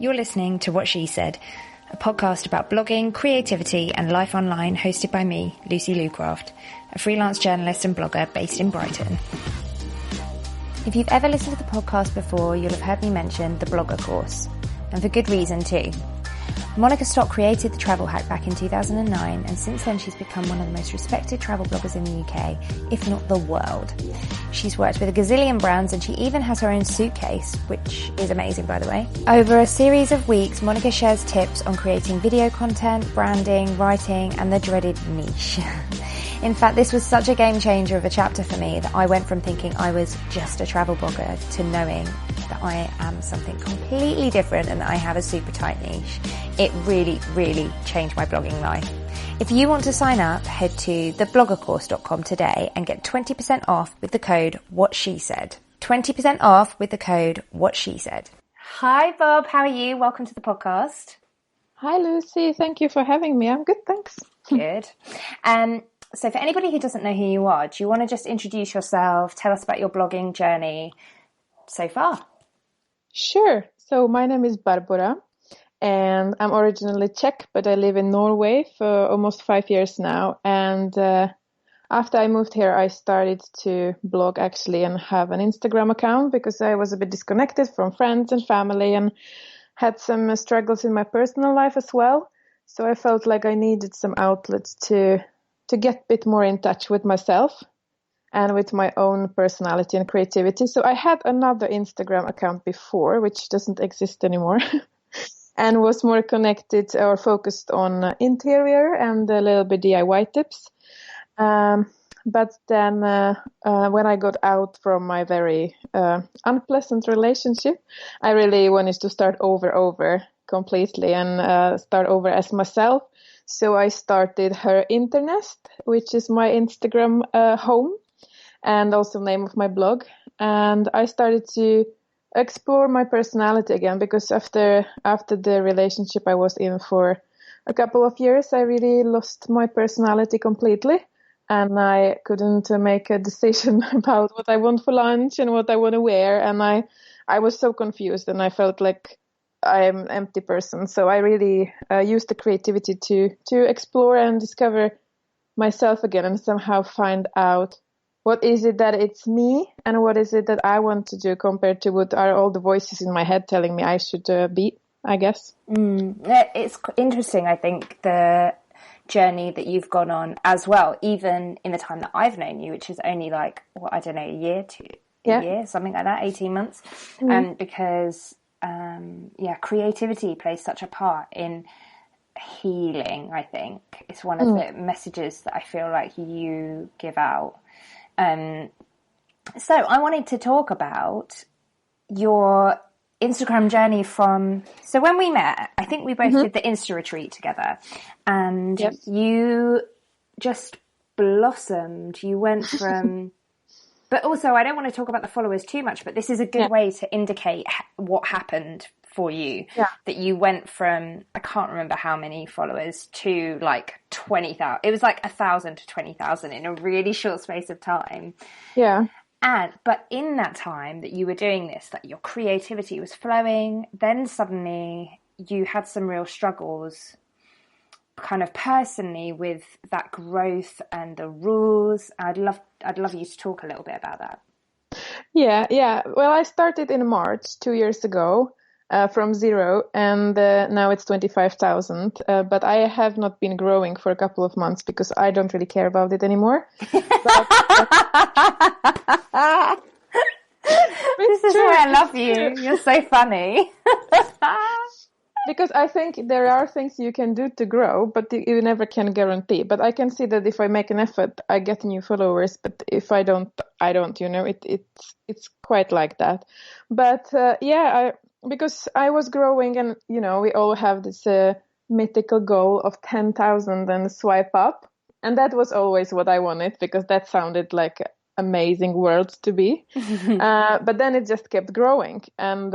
You're listening to What She Said, a podcast about blogging, creativity and life online hosted by me, Lucy Lucraft, a freelance journalist and blogger based in Brighton. If you've ever listened to the podcast before, you'll have heard me mention the blogger course, and for good reason too. Monica Stock created the travel hack back in 2009, and since then she's become one of the most respected travel bloggers in the UK, if not the world. She's worked with a gazillion brands, and she even has her own suitcase, which is amazing, by the way. Over a series of weeks, Monica shares tips on creating video content, branding, writing, and the dreaded niche. In fact, this was such a game changer of a chapter for me that I went from thinking I was just a travel blogger to knowing that I am something completely different and that I have a super tight niche. It really, really changed my blogging life. If you want to sign up, head to thebloggercourse.com today and get 20% off with the code WhatSheSaid. 20% off with the code WhatSheSaid. Hi, Bob. How are you? Welcome to the podcast. Hi, Lucy. Thank you for having me. I'm good, thanks. Good. So for anybody who doesn't know who you are, do you want to just introduce yourself, tell us about your blogging journey so far? Sure. So my name is Barbora, and I'm originally Czech, but I live in Norway for almost 5 years now. And after I moved here, I started to blog actually and have an Instagram account because I was a bit disconnected from friends and family and had some struggles in my personal life as well. So I felt like I needed some outlets to get a bit more in touch with myself and with my own personality and creativity. So I had another Instagram account before, which doesn't exist anymore, and was more connected or focused on interior and a little bit DIY tips. But then when I got out from my very unpleasant relationship, I really wanted to start over completely and start over as myself. So I started Her Internest, which is my Instagram home and also name of my blog. And I started to explore my personality again because after the relationship I was in for a couple of years, I really lost my personality completely. And I couldn't make a decision about what I want for lunch and what I want to wear. And I was so confused and I felt like I am an empty person. So I really used the creativity to explore and discover myself again and somehow find out what is it that it's me and what is it that I want to do compared to what are all the voices in my head telling me I should be, I guess. It's interesting, I think, the journey that you've gone on as well, even in the time that I've known you, which is only like, a year, something like that, 18 months. Because creativity plays such a part in healing, I think. It's one of the messages that I feel like you give out. So I wanted to talk about your Instagram journey so when we met, I think we both did the Insta retreat together, and you just blossomed. You went from... But also, I don't want to talk about the followers too much, but this is a good way to indicate what happened for you. Yeah. That you went from, I can't remember how many followers, to like 20,000. It was like 1,000 to 20,000 in a really short space of time. Yeah. But in that time that you were doing this, that your creativity was flowing, then suddenly you had some real struggles kind of personally with that growth and the rules. I'd love you to talk a little bit about that. Yeah. Well, I started in March 2 years ago from zero, and now it's 25,000. But I have not been growing for a couple of months because I don't really care about it anymore. This is why I love you. You're so funny. Because I think there are things you can do to grow, but you never can guarantee. But I can see that if I make an effort, I get new followers. But if I don't, I don't. You know, it's quite like that. But because I was growing, and you know, we all have this mythical goal of 10,000 and swipe up, and that was always what I wanted because that sounded like amazing world to be. But then it just kept growing, and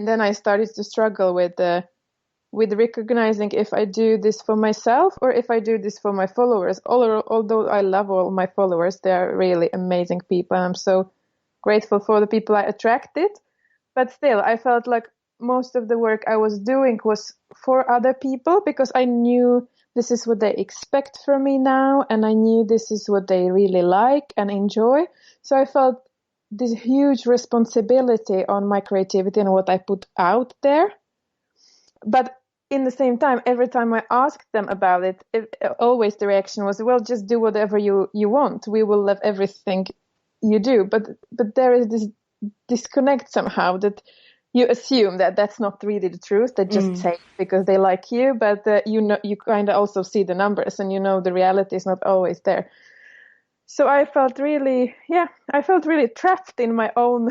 then I started to struggle with recognizing if I do this for myself or if I do this for my followers. Although I love all my followers, they are really amazing people. And I'm so grateful for the people I attracted. But still, I felt like most of the work I was doing was for other people, because I knew this is what they expect from me now, and I knew this is what they really like and enjoy. So I felt this huge responsibility on my creativity and what I put out there. But in the same time, every time I asked them about it, always the reaction was, well, just do whatever you want. We will love everything you do. But there is this disconnect somehow, that you assume that that's not really the truth. They just say it because they like you, but you kind of also see the numbers, and the reality is not always there. So I felt really trapped in my own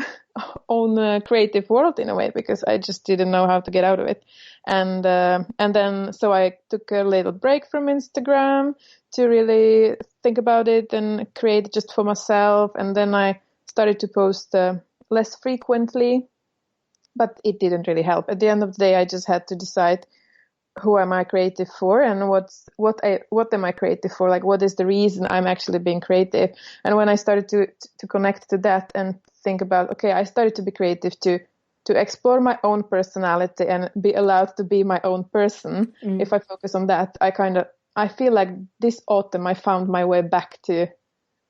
creative world in a way, because I just didn't know how to get out of it. And then so I took a little break from Instagram to really think about it and create just for myself. And then I started to post less frequently, but it didn't really help. At the end of the day, I just had to decide, who am I creative for, and what am I creative for? Like, what is the reason I'm actually being creative? And when I started to connect to that and think about, okay, I started to be creative to explore my own personality and be allowed to be my own person. If I focus on that, I feel like this autumn I found my way back to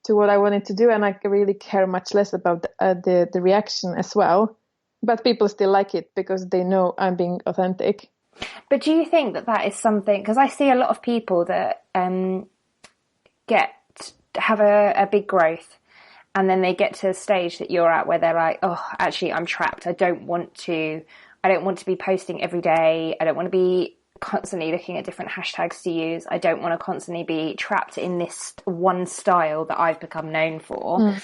what I wanted to do, and I really care much less about the reaction as well. But people still like it because they know I'm being authentic. But do you think that is something, because I see a lot of people that have a big growth, and then they get to a stage that you're at where they're like, oh, actually I'm trapped. I don't want to be posting every day. I don't want to be constantly looking at different hashtags to use. I don't want to constantly be trapped in this one style that I've become known for.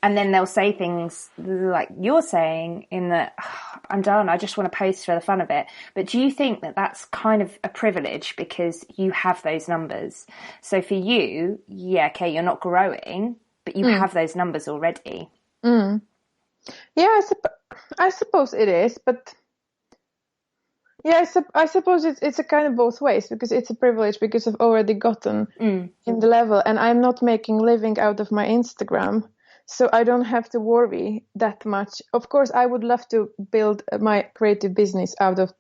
And then they'll say things like you're saying, in that, oh, I'm done, I just want to post for the fun of it. But do you think that that's kind of a privilege because you have those numbers? So for you, yeah, okay, you're not growing, but you have those numbers already. Yeah, I suppose it is. But yeah, I suppose it's a kind of both ways, because it's a privilege because I've already gotten in the level, and I'm not making living out of my Instagram. So I don't have to worry that much. Of course, I would love to build my creative business out of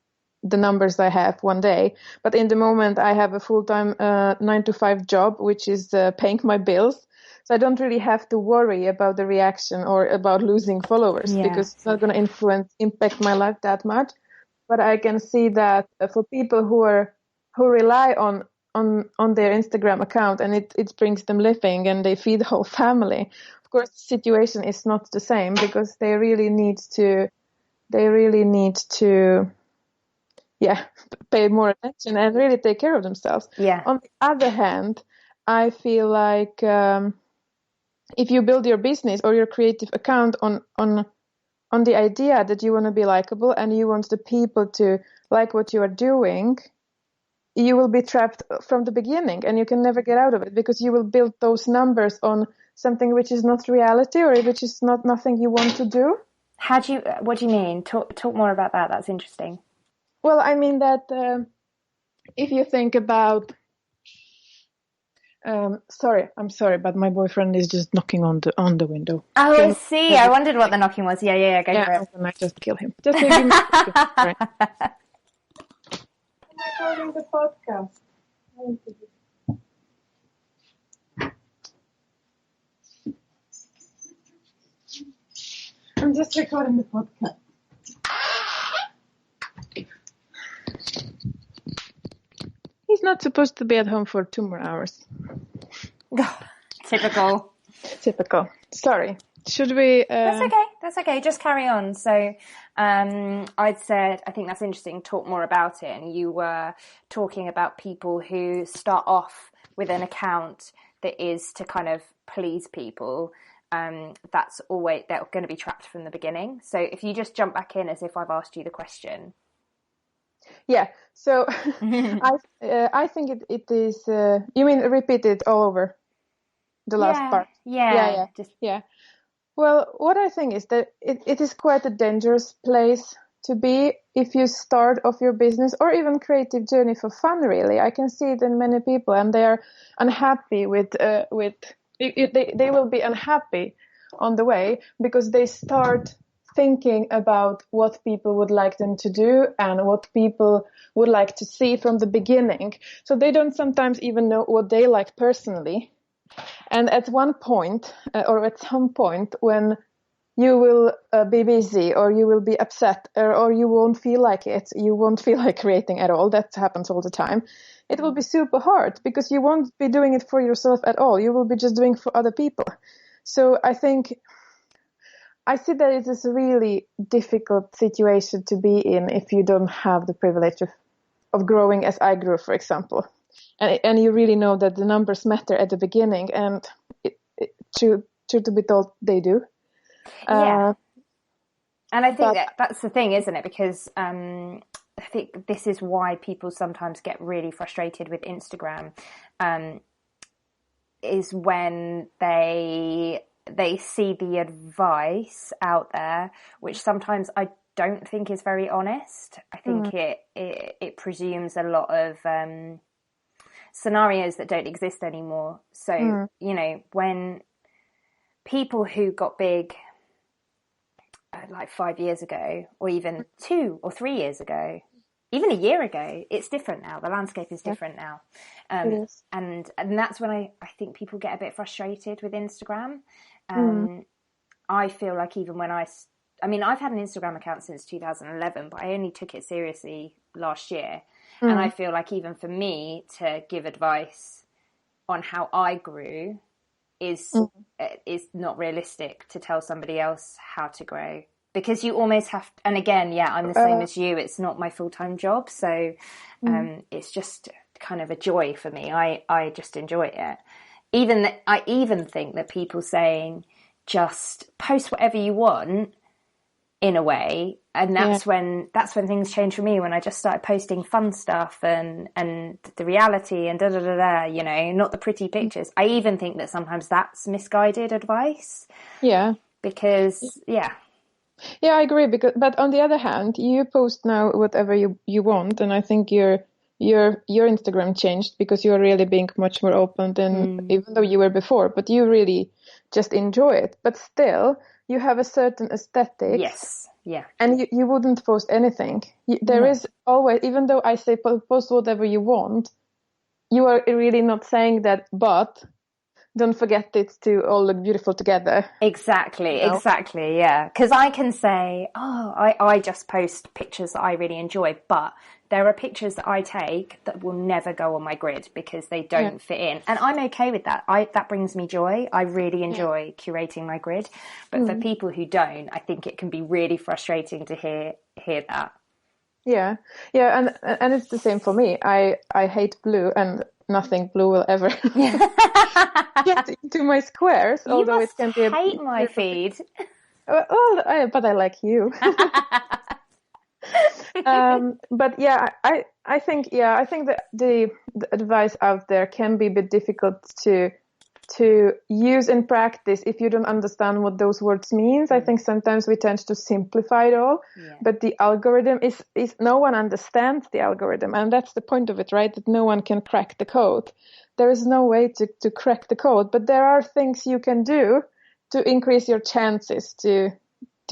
the numbers I have one day. But in the moment, I have a full-time 9-to-5 job, which is paying my bills. So I don't really have to worry about the reaction or about losing followers, because it's not going to impact my life that much. But I can see that for people who rely on their Instagram account, and it brings them living and they feed the whole family. Of course, the situation is not the same, because they really need to pay more attention and really take care of themselves. Yeah. On the other hand, I feel like if you build your business or your creative account on the idea that you want to be likable and you want the people to like what you are doing, you will be trapped from the beginning, and you can never get out of it, because you will build those numbers on something which is not reality, or which is not nothing you want to do. What do you mean? Talk more about that. That's interesting. Well, I mean that if you think about, I'm sorry, but my boyfriend is just knocking on the window. Oh, I see. I wondered what the knocking was. Yeah, go for it. And I just kill him. Just give me sorry. I'm recording the podcast. I'm just recording the podcast. He's not supposed to be at home for 2 more hours. Typical. Sorry. Should we... That's okay. Just carry on. So I'd said, I think that's interesting, talk more about it. And you were talking about people who start off with an account that is to kind of please people. They're going to be trapped from the beginning. So if you just jump back in as if I've asked you the question. Yeah. So I think it is, you mean repeat it all over the last part? Yeah. Well, what I think is that it is quite a dangerous place to be if you start off your business or even creative journey for fun, really. I can see it in many people, and they are unhappy they will be unhappy on the way, because they start thinking about what people would like them to do and what people would like to see from the beginning. So they don't sometimes even know what they like personally. And at one point, or at some point, when you will be busy or you will be upset or you won't feel like it, you won't feel like creating at all. That happens all the time. It will be super hard because you won't be doing it for yourself at all. You will be just doing it for other people. So I think I see that it is a really difficult situation to be in if you don't have the privilege of growing as I grew, for example. And you really know that the numbers matter at the beginning, and truth to be told, they do. Yeah. And I think that's the thing, isn't it? Because I think this is why people sometimes get really frustrated with Instagram, is when they see the advice out there, which sometimes I don't think is very honest. I think it presumes a lot of scenarios that don't exist anymore. So, you know, when people who got big like 5 years ago, or even 2 or 3 years ago, even a year ago, it's different now. The landscape is different now. And that's when I think people get a bit frustrated with Instagram. I feel like even when I've had an Instagram account since 2011, but I only took it seriously last year. And I feel like even for me to give advice on how I grew is not realistic to tell somebody else how to grow, because you almost have, and again, I'm the same as you. It's not my full-time job. So, it's just kind of a joy for me. I just enjoy it. I even think that people saying just post whatever you want, in a way, and that's when things change for me, when I just started posting fun stuff and the reality and you know, not the pretty pictures. I even think that sometimes that's misguided advice. Because I agree, but on the other hand, you post now whatever you want, and I think your Instagram changed because you're really being much more open than even though you were before, but you really just enjoy it. But still, you have a certain aesthetic. Yes. Yeah. And you wouldn't post anything. There is always, even though I say post whatever you want, you are really not saying that, but don't forget it to all look beautiful together. Exactly, you know? Exactly, yeah. Because I can say, I just post pictures that I really enjoy, but there are pictures that I take that will never go on my grid because they don't fit in. And I'm okay with that. That brings me joy. I really enjoy curating my grid. But for people who don't, I think it can be really frustrating to hear that. Yeah, and it's the same for me. I hate blue, and nothing blue will ever get into my squares. You although it can be hate my feed. But I like you. But I think that the advice out there can be a bit difficult to use in practice if you don't understand what those words means. I think sometimes we tend to simplify it all, but the algorithm is no one understands the algorithm, and that's the point of it, right? That no one can crack the code. There is no way to crack the code, but there are things you can do to increase your chances to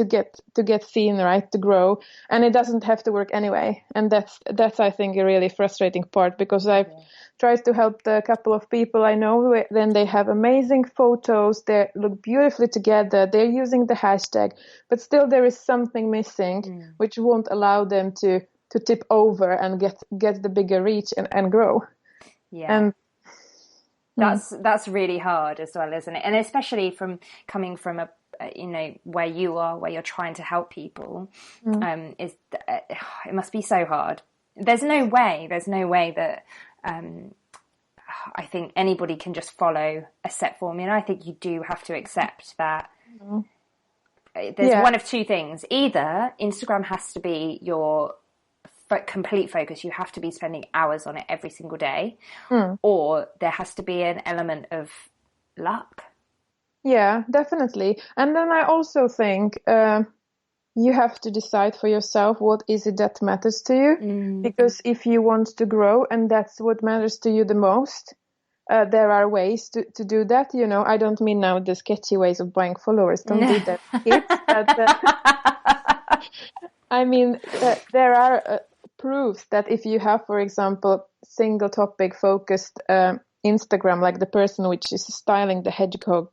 get seen, right, to grow, and it doesn't have to work anyway. And that's I think a really frustrating part, because I've tried to help a couple of people I know, then they have amazing photos, they look beautifully together, they're using the hashtag, but still there is something missing which won't allow them to tip over and get the bigger reach and grow. And that's really hard as well, isn't it? And especially coming from a where you're trying to help people, it must be so hard. There's no way that I think anybody can just follow a set formula. I think you do have to accept that there's one of two things. Either Instagram has to be your complete focus, you have to be spending hours on it every single day, or there has to be an element of luck. Yeah, definitely. And then I also think you have to decide for yourself what is it that matters to you. Because if you want to grow and that's what matters to you the most, there are ways to do that. You know, I don't mean now the sketchy ways of buying followers. Don't do that, kids. But, I mean, there are proofs that if you have, for example, single topic focused Instagram, like the person which is styling the hedgehog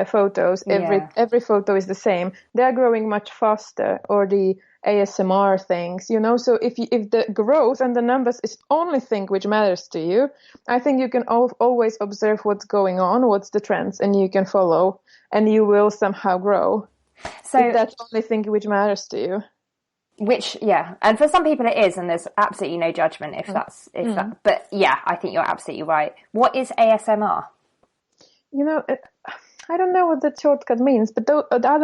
photos, every photo is the same. They are growing much faster, or the ASMR things, you know. So if the growth and the numbers is only thing which matters to you, I think you can always observe what's going on, what's the trends, and you can follow, and you will somehow grow. So if that's the only thing which matters to you. Which, and for some people it is, and there's absolutely no judgment if that. But yeah, I think you're absolutely right. What is ASMR? You know, I don't know what the shortcut means, but are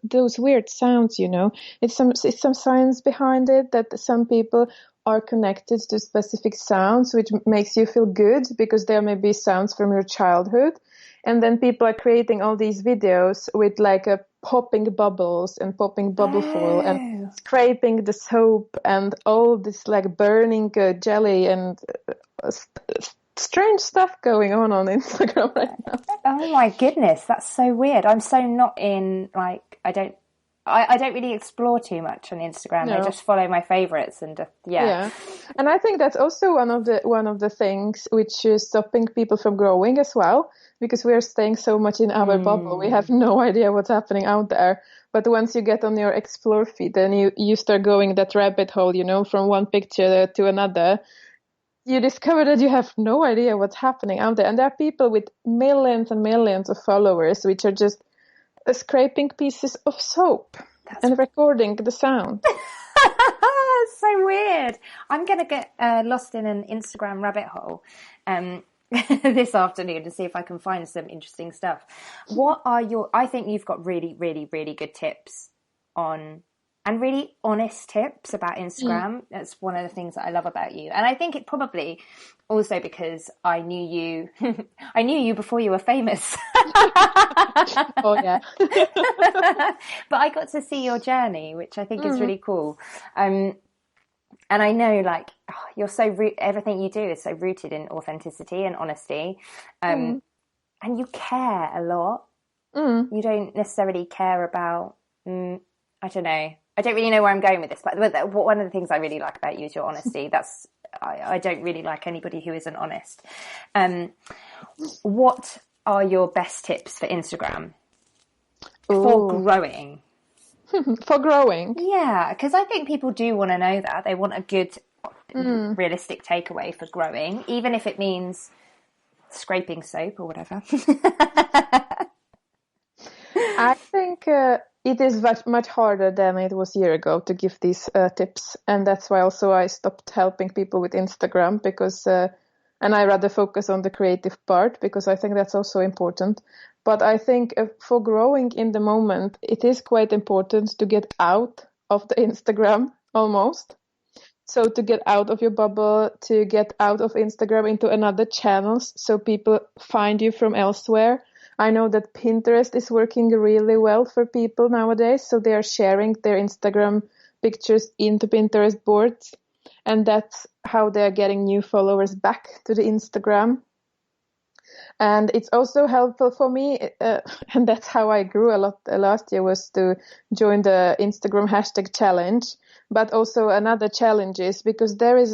those weird sounds, you know? It's some science behind it, that some people are connected to specific sounds, which makes you feel good because there may be sounds from your childhood. And then people are creating all these videos with like popping bubbles and popping bubble foil and scraping the soap and all this like burning jelly and strange stuff going on Instagram right now. Oh my goodness, that's so weird. I'm so not in, like, I don't really explore too much on Instagram. No. I just follow my favorites and And I think that's also one of the things which is stopping people from growing as well, because we are staying so much in our bubble. We have no idea what's happening out there. But once you get on your explore feed, then you start going that rabbit hole, you know, from one picture to another. You discover that you have no idea what's happening out there. And there are people with millions and millions of followers which are just scraping pieces of soap and recording the sound. So weird. I'm going to get lost in an Instagram rabbit hole this afternoon to see if I can find some interesting stuff. I think you've got really, really, really good tips and really honest tips about Instagram. That's one of the things that I love about you. And I think it probably also because I knew you before you were famous. Oh, yeah. But I got to see your journey, which I think is really cool. And I know, like, you're everything you do is so rooted in authenticity and honesty. And you care a lot. You don't necessarily care about, I don't know. I don't really know where I'm going with this, but one of the things I really like about you is your honesty. I don't really like anybody who isn't honest. What are your best tips for Instagram? For growing? For growing? Yeah, because I think people do want to know that. They want a good, realistic takeaway for growing, even if it means scraping soap or whatever. I think it is much harder than it was a year ago to give these tips. And that's why also I stopped helping people with Instagram because, and I rather focus on the creative part because I think that's also important. But I think for growing in the moment, it is quite important to get out of the Instagram almost. So to get out of your bubble, to get out of Instagram into another channels so people find you from elsewhere. I know that Pinterest is working really well for people nowadays. So they are sharing their Instagram pictures into Pinterest boards. And that's how they're getting new followers back to the Instagram. And it's also helpful for me. And that's how I grew a lot last year, was to join the Instagram hashtag challenge. But also another challenge is because there is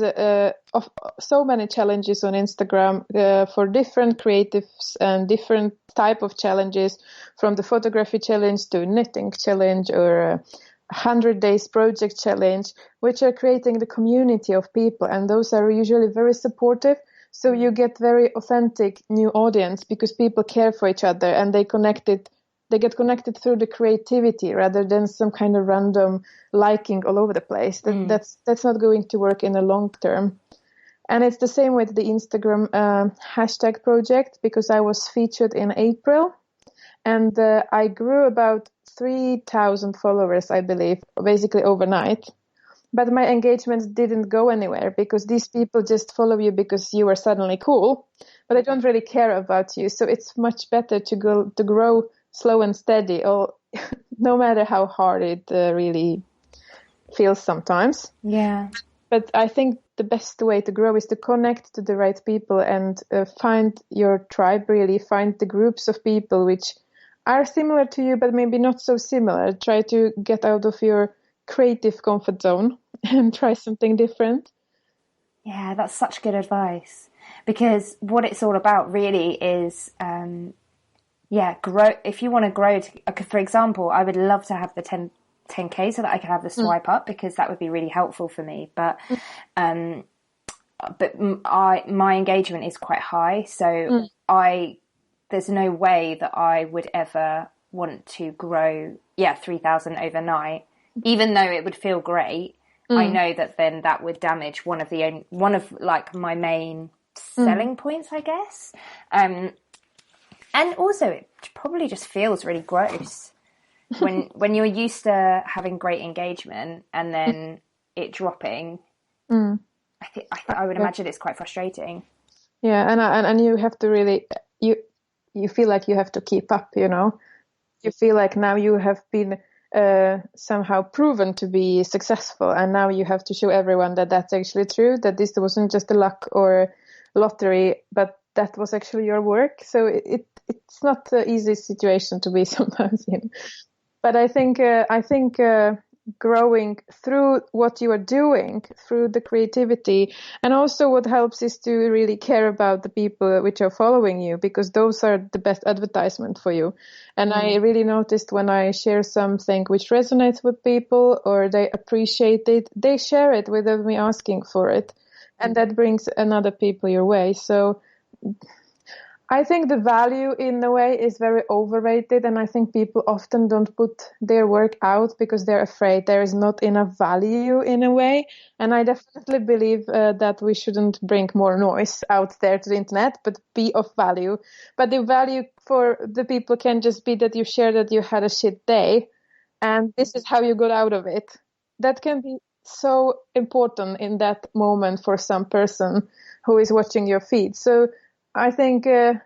so many challenges on Instagram for different creatives and different type of challenges, from the photography challenge to knitting challenge or 100 days project challenge, which are creating the community of people. And those are usually very supportive. So you get very authentic new audience because people care for each other and they get connected through the creativity rather than some kind of random liking all over the place. That's not going to work in the long term. And it's the same with the Instagram hashtag project, because I was featured in April and I grew about 3,000 followers, I believe, basically overnight. But my engagement didn't go anywhere because these people just follow you because you are suddenly cool, but they don't really care about you. So it's much better to grow slow and steady, or no matter how hard it really feels sometimes. Yeah. But I think the best way to grow is to connect to the right people and find your tribe, really find the groups of people which are similar to you, but maybe not so similar. Try to get out of your creative comfort zone and try something different. Yeah, that's such good advice, because what it's all about really is, grow. If you want to grow, for example, I would love to have the 10K so that I can have the swipe up, because that would be really helpful for me. But my engagement is quite high, so there's no way that I would ever want to grow 3,000 overnight, even though it would feel great. I know that then that would damage one of like my main selling points, I guess. And also it probably just feels really gross when you're used to having great engagement and then it dropping. I would imagine it's quite frustrating. Yeah, and you have to really you feel like you have to keep up. You feel like now you have been somehow proven to be successful, and now you have to show everyone that that's actually true, that this wasn't just a luck or lottery, but that was actually your work. So it's not an easy situation to be sometimes in. But I think growing through what you are doing, through the creativity, and also what helps is to really care about the people which are following you, because those are the best advertisement for you. And I really noticed when I share something which resonates with people or they appreciate it, they share it without me asking for it. And that brings another people your way. So I think the value in a way is very overrated, and I think people often don't put their work out because they're afraid there is not enough value in a way. And I definitely believe that we shouldn't bring more noise out there to the internet, but be of value. But the value for the people can just be that you share that you had a shit day and this is how you got out of it. That can be so important in that moment for some person who is watching your feed. So I think there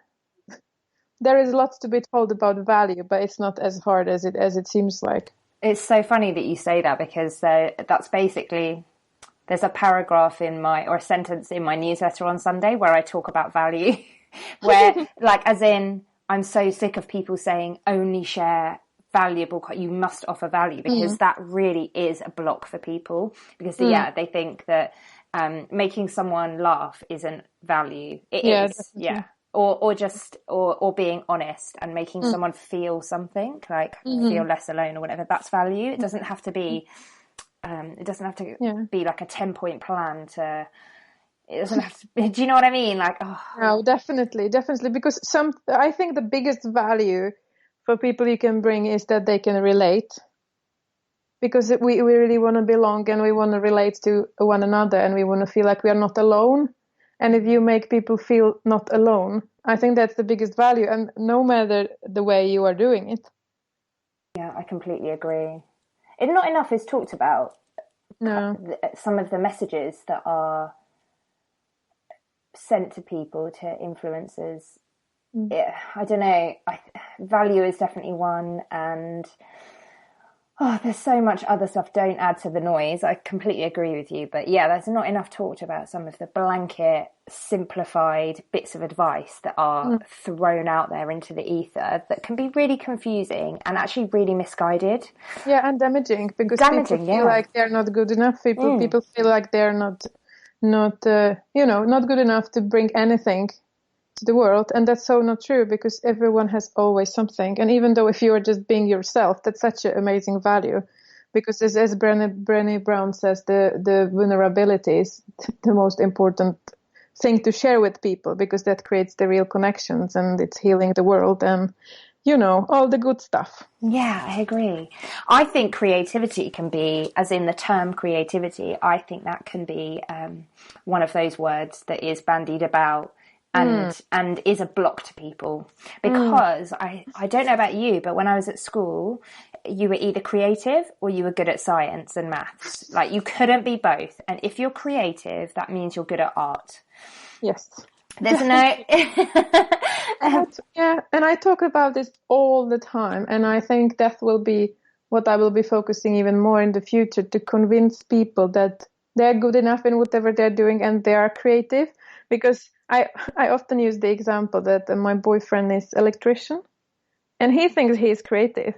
is lots to be told about value, but it's not as hard as it seems like. It's so funny that you say that, because that's basically, there's a paragraph or a sentence in my newsletter on Sunday where I talk about value, where like, as in, I'm so sick of people saying only share valuable, you must offer value, because that really is a block for people, because they think that making someone laugh isn't value. It is, definitely. Or being honest and making someone feel something, like feel less alone or whatever. That's value. It doesn't have to be. Be like a 10-point plan to. It doesn't have to. Do you know what I mean? Like, No, definitely, because I think the biggest value for people you can bring is that they can relate. Because we really want to belong and we want to relate to one another and we want to feel like we are not alone. And if you make people feel not alone, I think that's the biggest value. And no matter the way you are doing it. Yeah, I completely agree. Not enough is talked about. No. Some of the messages that are sent to people, to influencers. I don't know. Value is definitely one, and there's so much other stuff. Don't add to the noise. I completely agree with you. But yeah, there's not enough talked about some of the blanket, simplified bits of advice that are thrown out there into the ether that can be really confusing and actually really misguided. Yeah, and damaging, because people feel like they're not good enough. People feel like they're not good enough to bring anything to the world, and that's so not true, because everyone has always something. And even though if you are just being yourself, that's such an amazing value, because as Brené Brown says, the vulnerability is the most important thing to share with people, because that creates the real connections and it's healing the world and all the good stuff. Yeah, I agree. I think creativity can be, as in the term creativity, I think that can be one of those words that is bandied about and is a block to people, because I don't know about you, but when I was at school, you were either creative or you were good at science and maths. Like, you couldn't be both. And if you're creative, that means you're good at art. Yes. There's no... Yeah, and I talk about this all the time, and I think that will be what I will be focusing even more in the future, to convince people that they're good enough in whatever they're doing and they are creative. Because I often use the example that my boyfriend is electrician and he thinks he's creative.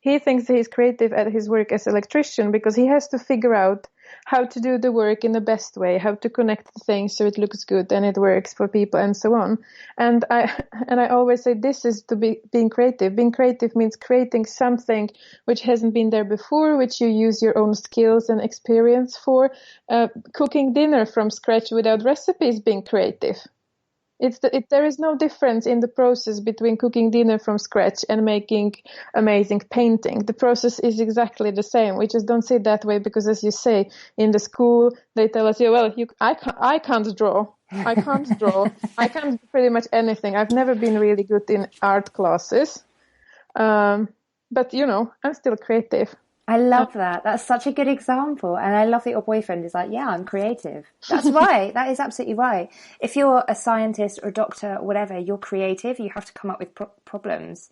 He thinks he's creative at his work as electrician because he has to figure out how to do the work in the best way, how to connect the things so it looks good and it works for people and so on. And I always say this is being creative. Being creative means creating something which hasn't been there before, which you use your own skills and experience for. Cooking dinner from scratch without recipes, being creative. There is no difference in the process between cooking dinner from scratch and making amazing painting. The process is exactly the same. We just don't say it that way because, as you say, in the school they tell us, I can't draw. I can't draw. I can't do pretty much anything. I've never been really good in art classes, but I'm still creative. I love that. That's such a good example. And I love that your boyfriend is like, yeah, I'm creative. That's right. That is absolutely right. If you're a scientist or a doctor or whatever, you're creative. You have to come up with problems.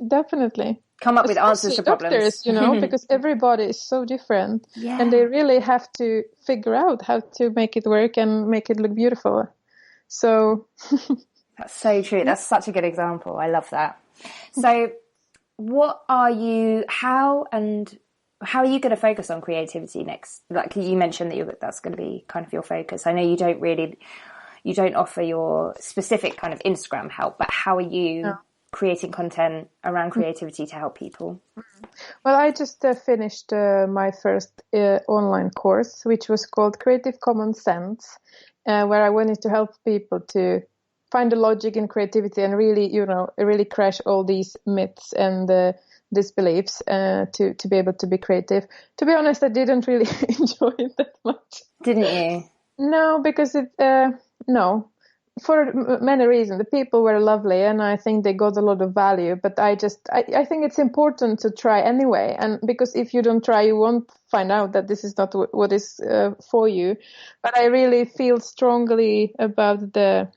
Definitely. Come up with answers to doctors, problems. Because everybody is so different. Yeah. And they really have to figure out how to make it work and make it look beautiful. So. That's so true. That's such a good example. I love that. So how are you going to focus on creativity next? Like you mentioned that's going to be kind of your focus. I know you don't offer your specific kind of Instagram help, but how are you creating content around creativity to help people? Well, I just finished my first online course, which was called Creative Common Sense, where I wanted to help people to find the logic in creativity and really crash all these myths and disbeliefs to be able to be creative. To be honest, I didn't really enjoy it that much. Didn't you? No, because for many reasons. The people were lovely and I think they got a lot of value, but I think it's important to try anyway. And because if you don't try, you won't find out that this is not what is for you. But I really feel strongly about the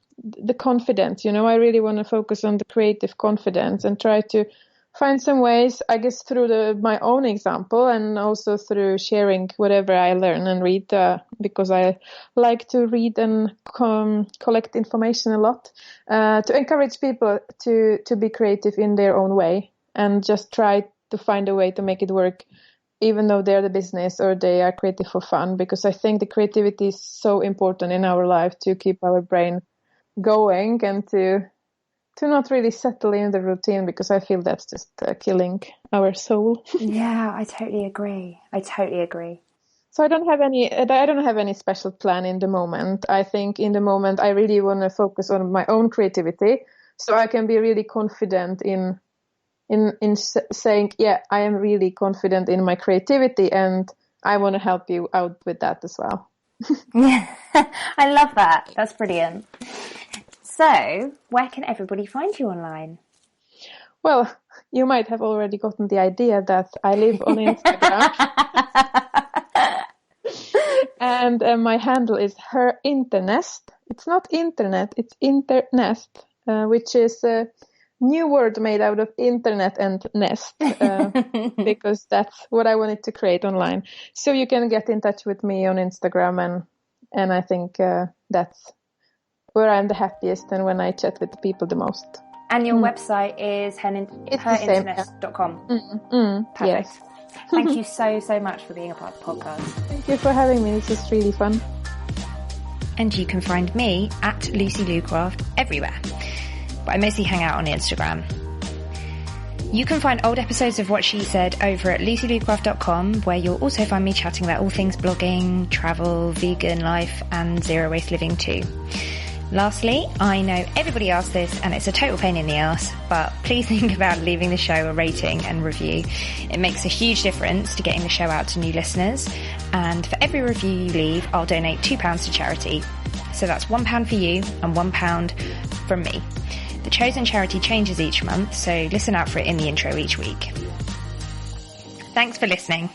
confidence, I really want to focus on the creative confidence and try to find some ways, I guess, through my own example and also through sharing whatever I learn and read, because I like to read and collect information a lot, to encourage people to be creative in their own way and just try to find a way to make it work, even though they're the business or they are creative for fun, because I think the creativity is so important in our life to keep our brain going and to not really settle in the routine, because I feel that's just killing our soul. Yeah, I totally agree. So I don't have any special plan in the moment. I think in the moment I really want to focus on my own creativity, so I can be really confident in saying, yeah, I am really confident in my creativity, and I want to help you out with that as well. Yeah, I love that. That's brilliant. So, where can everybody find you online? Well, you might have already gotten the idea that I live on Instagram. And my handle is her internest. It's not internet, it's internest, which is a new word made out of internet and nest, because that's what I wanted to create online. So you can get in touch with me on Instagram, and I think that's where I'm the happiest and when I chat with the people the most. And your website is herinternet.com. Perfect. Yes. Thank you so much for being a part of the podcast. Thank you for having me. This is really fun. And you can find me at Lucy Lucraft everywhere, but I mostly hang out on Instagram. You can find old episodes of What She Said over at lucylucraft.com, where you'll also find me chatting about all things blogging, travel, vegan life, and zero waste living too. Lastly, I know everybody asks this and it's a total pain in the ass, but please think about leaving the show a rating and review. It makes a huge difference to getting the show out to new listeners, and for every review you leave, I'll donate £2 to charity. So that's £1 for you and £1 from me. The chosen charity changes each month, so listen out for it in the intro each week. Thanks for listening.